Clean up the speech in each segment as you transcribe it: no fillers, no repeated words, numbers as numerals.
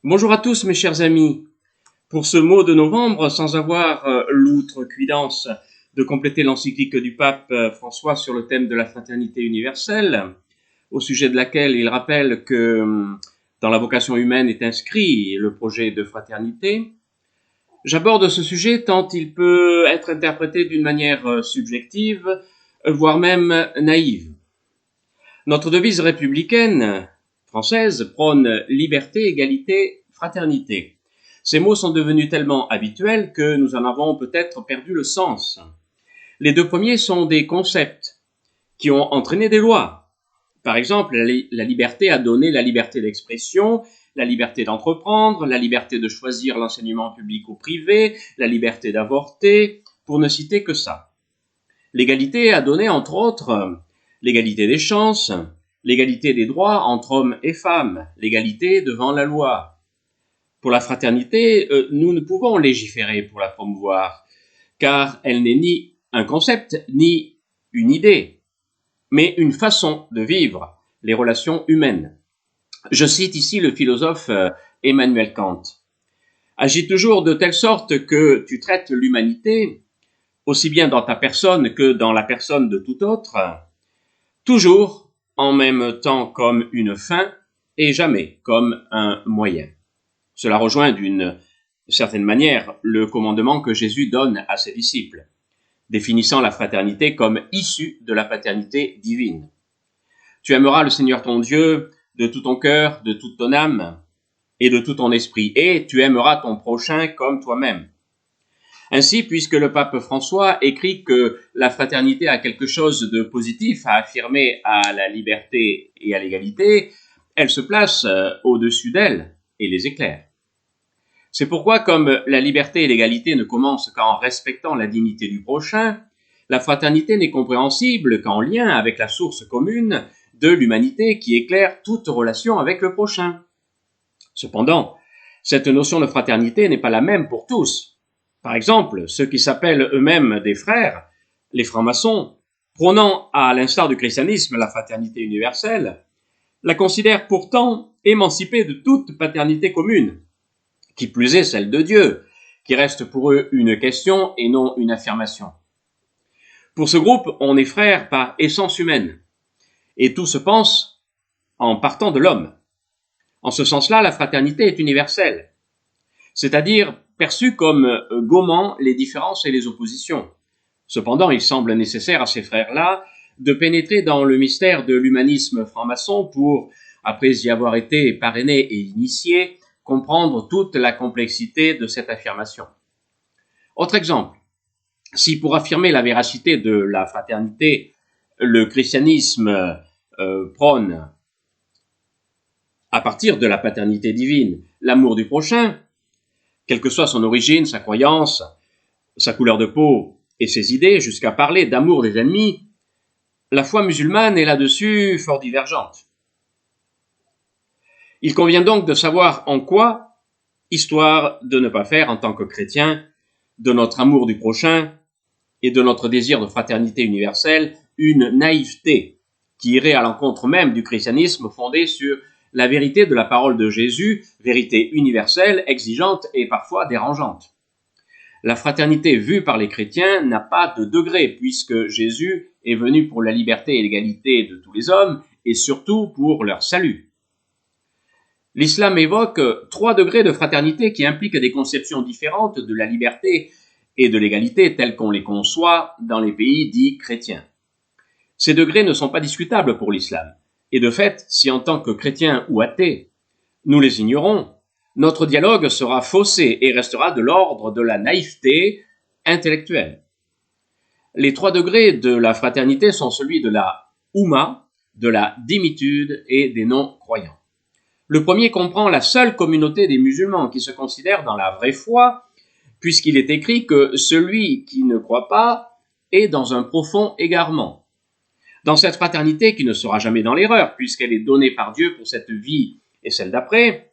Bonjour à tous mes chers amis. Pour ce mot de novembre, sans avoir l'outrecuidance de compléter l'encyclique du pape François sur le thème de la fraternité universelle, au sujet de laquelle il rappelle que dans la vocation humaine est inscrit le projet de fraternité, j'aborde ce sujet tant il peut être interprété d'une manière subjective, voire même naïve. Notre devise républicaine française prône liberté, égalité, fraternité. Ces mots sont devenus tellement habituels que nous en avons peut-être perdu le sens. Les deux premiers sont des concepts qui ont entraîné des lois. Par exemple, la liberté a donné la liberté d'expression, la liberté d'entreprendre, la liberté de choisir l'enseignement public ou privé, la liberté d'avorter, pour ne citer que ça. L'égalité a donné, entre autres, l'égalité des chances, l'égalité des droits entre hommes et femmes, l'égalité devant la loi. Pour la fraternité, nous ne pouvons légiférer pour la promouvoir, car elle n'est ni un concept, ni une idée, mais une façon de vivre les relations humaines. Je cite ici le philosophe Emmanuel Kant. Agis toujours de telle sorte que tu traites l'humanité, aussi bien dans ta personne que dans la personne de tout autre, toujours en même temps comme une fin et jamais comme un moyen. Cela rejoint d'une certaine manière le commandement que Jésus donne à ses disciples, définissant la fraternité comme issue de la paternité divine. Tu aimeras le Seigneur ton Dieu de tout ton cœur, de toute ton âme et de tout ton esprit, et tu aimeras ton prochain comme toi-même. Ainsi, puisque le pape François écrit que la fraternité a quelque chose de positif à affirmer à la liberté et à l'égalité, elle se place au-dessus d'elle et les éclaire. C'est pourquoi, comme la liberté et l'égalité ne commencent qu'en respectant la dignité du prochain, la fraternité n'est compréhensible qu'en lien avec la source commune de l'humanité qui éclaire toute relation avec le prochain. Cependant, cette notion de fraternité n'est pas la même pour tous. Par exemple, ceux qui s'appellent eux-mêmes des frères, les francs-maçons, prônant à l'instar du christianisme la fraternité universelle, la considèrent pourtant émancipée de toute paternité commune, qui plus est celle de Dieu, qui reste pour eux une question et non une affirmation. Pour ce groupe, on est frères par essence humaine, et tout se pense en partant de l'homme. En ce sens-là, la fraternité est universelle, c'est-à-dire perçue comme gommant les différences et les oppositions. Cependant, il semble nécessaire à ces frères-là de pénétrer dans le mystère de l'humanisme franc-maçon pour, après y avoir été parrainés et initiés, comprendre toute la complexité de cette affirmation. Autre exemple, si pour affirmer la véracité de la fraternité, le christianisme prône, à partir de la paternité divine, l'amour du prochain, quelle que soit son origine, sa croyance, sa couleur de peau et ses idées, jusqu'à parler d'amour des ennemis, la foi musulmane est là-dessus fort divergente. Il convient donc de savoir en quoi, histoire de ne pas faire, en tant que chrétien, de notre amour du prochain et de notre désir de fraternité universelle, une naïveté qui irait à l'encontre même du christianisme fondé sur la vérité de la parole de Jésus, vérité universelle, exigeante et parfois dérangeante. La fraternité vue par les chrétiens n'a pas de degré, puisque Jésus est venu pour la liberté et l'égalité de tous les hommes, et surtout pour leur salut. L'islam évoque 3 degrés de fraternité qui impliquent des conceptions différentes de la liberté et de l'égalité telles qu'on les conçoit dans les pays dits chrétiens. Ces degrés ne sont pas discutables pour l'islam, et de fait, si en tant que chrétiens ou athées, nous les ignorons, notre dialogue sera faussé et restera de l'ordre de la naïveté intellectuelle. Les 3 degrés de la fraternité sont celui de la Oumma, de la dhimitude et des non-croyants. Le premier comprend la seule communauté des musulmans qui se considèrent dans la vraie foi, puisqu'il est écrit que celui qui ne croit pas est dans un profond égarement. Dans cette fraternité qui ne sera jamais dans l'erreur, puisqu'elle est donnée par Dieu pour cette vie et celle d'après,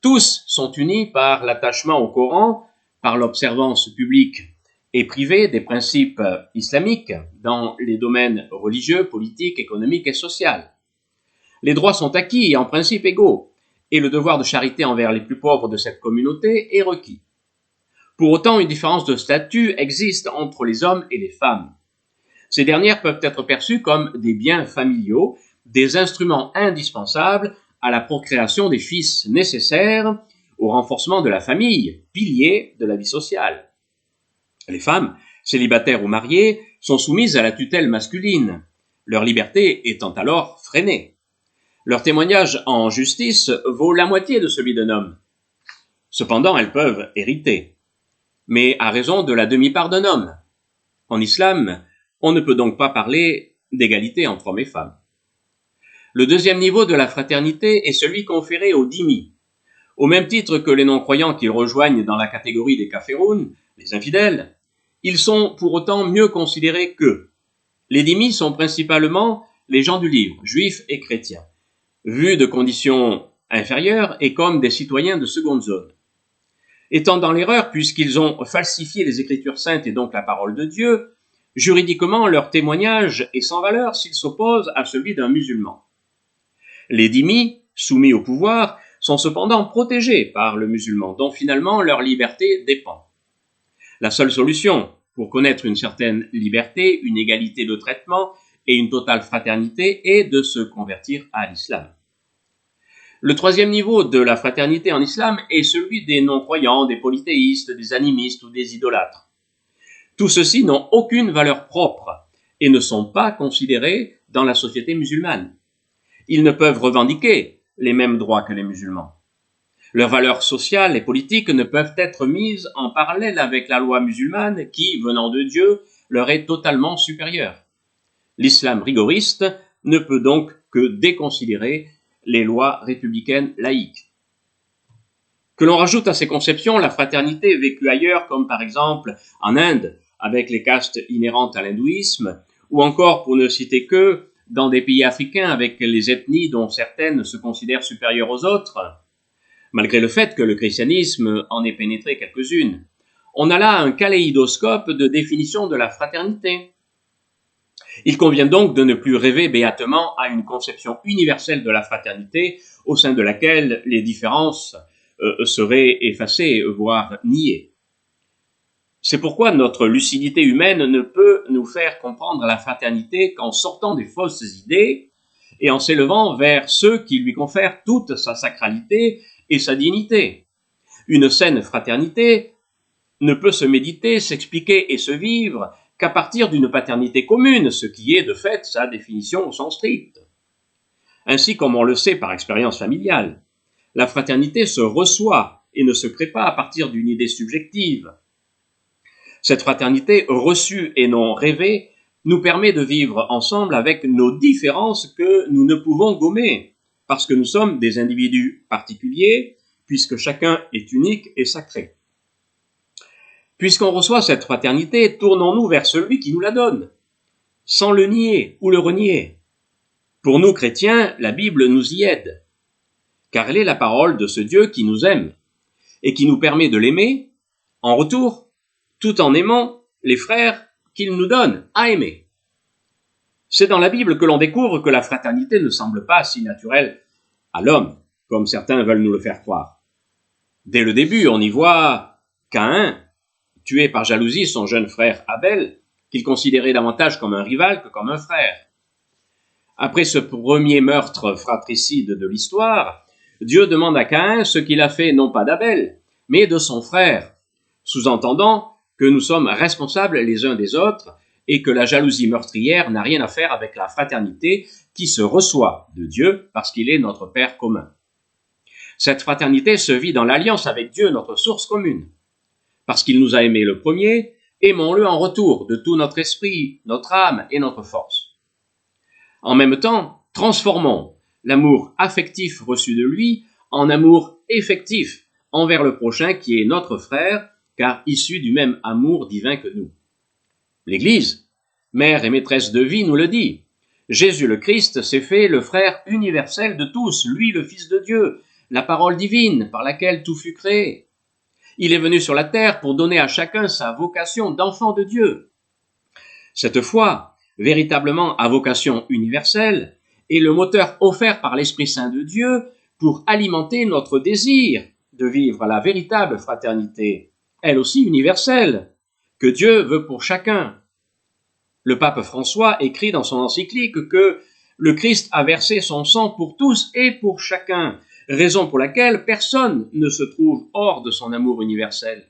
tous sont unis par l'attachement au Coran, par l'observance publique et privée des principes islamiques dans les domaines religieux, politiques, économiques et sociaux. Les droits sont acquis et en principe égaux, et le devoir de charité envers les plus pauvres de cette communauté est requis. Pour autant, une différence de statut existe entre les hommes et les femmes. Ces dernières peuvent être perçues comme des biens familiaux, des instruments indispensables à la procréation des fils nécessaires au renforcement de la famille, pilier de la vie sociale. Les femmes, célibataires ou mariées, sont soumises à la tutelle masculine, leur liberté étant alors freinée. Leur témoignage en justice vaut la moitié de celui d'un homme. Cependant, elles peuvent hériter, mais à raison de la demi-part d'un homme. En islam, on ne peut donc pas parler d'égalité entre hommes et femmes. Le deuxième niveau de la fraternité est celui conféré aux dhimmi. Au même titre que les non-croyants qui rejoignent dans la catégorie des kaférounes, les infidèles, ils sont pour autant mieux considérés qu'eux. Les dhimmi sont principalement les gens du livre, juifs et chrétiens, vus de conditions inférieures et comme des citoyens de seconde zone. Étant dans l'erreur puisqu'ils ont falsifié les Écritures saintes et donc la parole de Dieu, juridiquement leur témoignage est sans valeur s'il s'oppose à celui d'un musulman. Les dhimmi, soumis au pouvoir, sont cependant protégés par le musulman, dont finalement leur liberté dépend. La seule solution pour connaître une certaine liberté, une égalité de traitement et une totale fraternité est de se convertir à l'islam. Le troisième niveau de la fraternité en islam est celui des non-croyants, des polythéistes, des animistes ou des idolâtres. Tous ceux-ci n'ont aucune valeur propre et ne sont pas considérés dans la société musulmane. Ils ne peuvent revendiquer les mêmes droits que les musulmans. Leurs valeurs sociales et politiques ne peuvent être mises en parallèle avec la loi musulmane qui, venant de Dieu, leur est totalement supérieure. L'islam rigoriste ne peut donc que déconsidérer les lois républicaines laïques. Que l'on rajoute à ces conceptions la fraternité vécue ailleurs, comme par exemple en Inde, avec les castes inhérentes à l'hindouisme, ou encore, pour ne citer que, dans des pays africains avec les ethnies dont certaines se considèrent supérieures aux autres, malgré le fait que le christianisme en ait pénétré quelques-unes. On a là un kaléidoscope de définition de la fraternité. Il convient donc de ne plus rêver béatement à une conception universelle de la fraternité au sein de laquelle les différences seraient effacées, voire niées. C'est pourquoi notre lucidité humaine ne peut nous faire comprendre la fraternité qu'en sortant des fausses idées et en s'élevant vers ceux qui lui confèrent toute sa sacralité et sa dignité. Une saine fraternité ne peut se méditer, s'expliquer et se vivre qu'à partir d'une paternité commune, ce qui est de fait sa définition au sens strict. Ainsi, comme on le sait par expérience familiale, la fraternité se reçoit et ne se crée pas à partir d'une idée subjective. Cette fraternité reçue et non rêvée nous permet de vivre ensemble avec nos différences que nous ne pouvons gommer, parce que nous sommes des individus particuliers, puisque chacun est unique et sacré. Puisqu'on reçoit cette fraternité, tournons-nous vers celui qui nous la donne, sans le nier ou le renier. Pour nous chrétiens, la Bible nous y aide, car elle est la parole de ce Dieu qui nous aime, et qui nous permet de l'aimer, en retour, tout en aimant les frères qu'il nous donne à aimer. C'est dans la Bible que l'on découvre que la fraternité ne semble pas si naturelle à l'homme, comme certains veulent nous le faire croire. Dès le début, on y voit Caïn, tué par jalousie son jeune frère Abel, qu'il considérait davantage comme un rival que comme un frère. Après ce premier meurtre fratricide de l'histoire, Dieu demande à Caïn ce qu'il a fait non pas d'Abel, mais de son frère, sous-entendant que nous sommes responsables les uns des autres et que la jalousie meurtrière n'a rien à faire avec la fraternité qui se reçoit de Dieu parce qu'il est notre Père commun. Cette fraternité se vit dans l'alliance avec Dieu, notre source commune. Parce qu'il nous a aimés le premier, aimons-le en retour de tout notre esprit, notre âme et notre force. En même temps, transformons l'amour affectif reçu de lui en amour effectif envers le prochain qui est notre frère, car issu du même amour divin que nous. L'Église, mère et maîtresse de vie, nous le dit. Jésus le Christ s'est fait le frère universel de tous, lui le Fils de Dieu, la parole divine par laquelle tout fut créé. Il est venu sur la terre pour donner à chacun sa vocation d'enfant de Dieu. Cette foi, véritablement à vocation universelle, est le moteur offert par l'Esprit Saint de Dieu pour alimenter notre désir de vivre la véritable fraternité, elle aussi universelle, que Dieu veut pour chacun. Le pape François écrit dans son encyclique que le Christ a versé son sang pour tous et pour chacun, raison pour laquelle personne ne se trouve hors de son amour universel.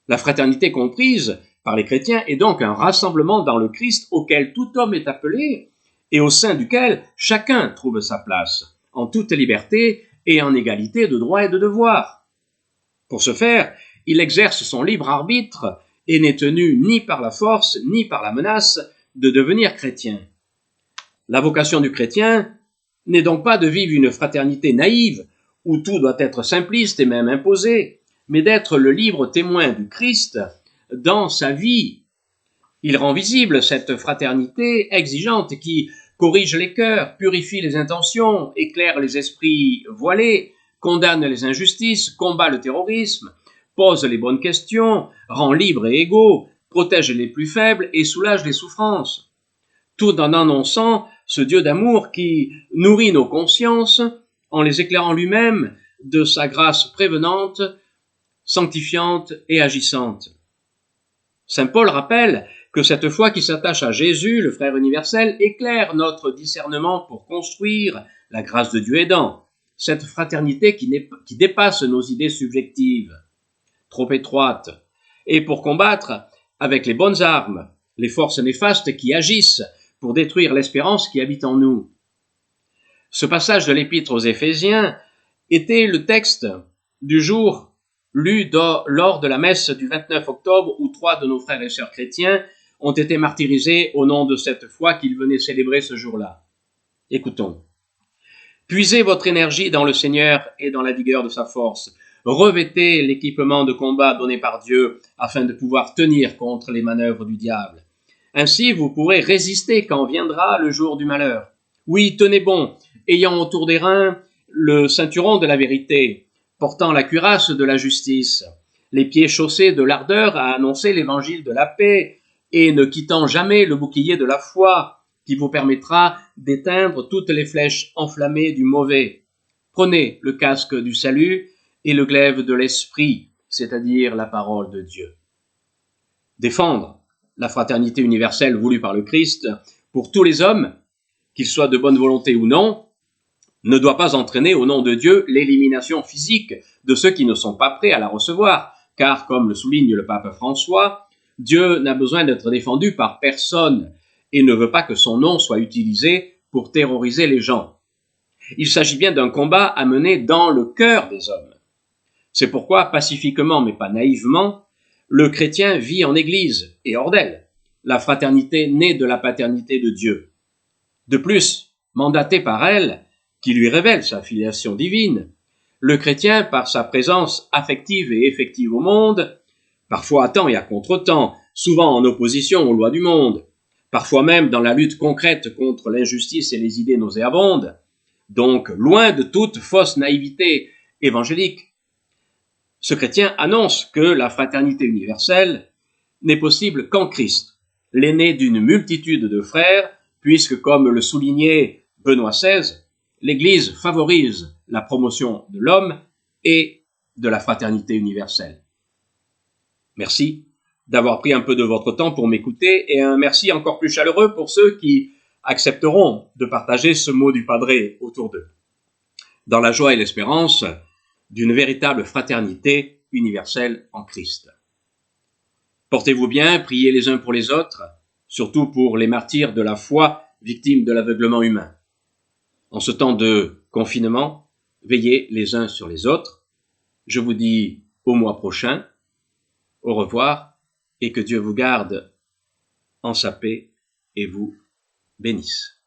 La fraternité comprise par les chrétiens est donc un rassemblement dans le Christ auquel tout homme est appelé et au sein duquel chacun trouve sa place, en toute liberté et en égalité de droits et de devoirs. Pour ce faire, il exerce son libre arbitre et n'est tenu ni par la force ni par la menace de devenir chrétien. La vocation du chrétien n'est donc pas de vivre une fraternité naïve où tout doit être simpliste et même imposé, mais d'être le libre témoin du Christ dans sa vie. Il rend visible cette fraternité exigeante qui corrige les cœurs, purifie les intentions, éclaire les esprits voilés, condamne les injustices, combat le terrorisme, pose les bonnes questions, rend libres et égaux, protège les plus faibles et soulage les souffrances. Tout en annonçant ce Dieu d'amour qui nourrit nos consciences en les éclairant lui-même de sa grâce prévenante, sanctifiante et agissante. Saint Paul rappelle que cette foi qui s'attache à Jésus, le frère universel, éclaire notre discernement pour construire la grâce de Dieu aidant, cette fraternité qui dépasse nos idées subjectives, trop étroites, et pour combattre avec les bonnes armes les forces néfastes qui agissent pour détruire l'espérance qui habite en nous. Ce passage de l'Épître aux Éphésiens était le texte du jour lu lors de la messe du 29 octobre où 3 de nos frères et sœurs chrétiens ont été martyrisés au nom de cette foi qu'ils venaient célébrer ce jour-là. Écoutons. Puisez votre énergie dans le Seigneur et dans la vigueur de sa force. Revêtez l'équipement de combat donné par Dieu afin de pouvoir tenir contre les manœuvres du diable. Ainsi, vous pourrez résister quand viendra le jour du malheur. Oui, tenez bon, ayant autour des reins le ceinturon de la vérité, portant la cuirasse de la justice, les pieds chaussés de l'ardeur à annoncer l'évangile de la paix, et ne quittant jamais le bouclier de la foi, qui vous permettra d'éteindre toutes les flèches enflammées du mauvais. Prenez le casque du salut et le glaive de l'esprit, c'est-à-dire la parole de Dieu. Défendre la fraternité universelle voulue par le Christ pour tous les hommes, qu'ils soient de bonne volonté ou non, ne doit pas entraîner au nom de Dieu l'élimination physique de ceux qui ne sont pas prêts à la recevoir, car, comme le souligne le pape François, Dieu n'a besoin d'être défendu par personne et ne veut pas que son nom soit utilisé pour terroriser les gens. Il s'agit bien d'un combat à mener dans le cœur des hommes. C'est pourquoi, pacifiquement mais pas naïvement, le chrétien vit en Église et hors d'elle, la fraternité née de la paternité de Dieu. De plus, mandaté par elle, qui lui révèle sa filiation divine, le chrétien, par sa présence affective et effective au monde, parfois à temps et à contre-temps, souvent en opposition aux lois du monde, parfois même dans la lutte concrète contre l'injustice et les idées nauséabondes, donc loin de toute fausse naïveté évangélique, ce chrétien annonce que la fraternité universelle n'est possible qu'en Christ, l'aîné d'une multitude de frères, puisque, comme le soulignait Benoît XVI, l'Église favorise la promotion de l'homme et de la fraternité universelle. Merci d'avoir pris un peu de votre temps pour m'écouter et un merci encore plus chaleureux pour ceux qui accepteront de partager ce mot du Padre autour d'eux, dans la joie et l'espérance d'une véritable fraternité universelle en Christ. Portez-vous bien, priez les uns pour les autres, surtout pour les martyrs de la foi victimes de l'aveuglement humain. En ce temps de confinement, veillez les uns sur les autres. Je vous dis au mois prochain, au revoir, et que Dieu vous garde en sa paix et vous bénisse.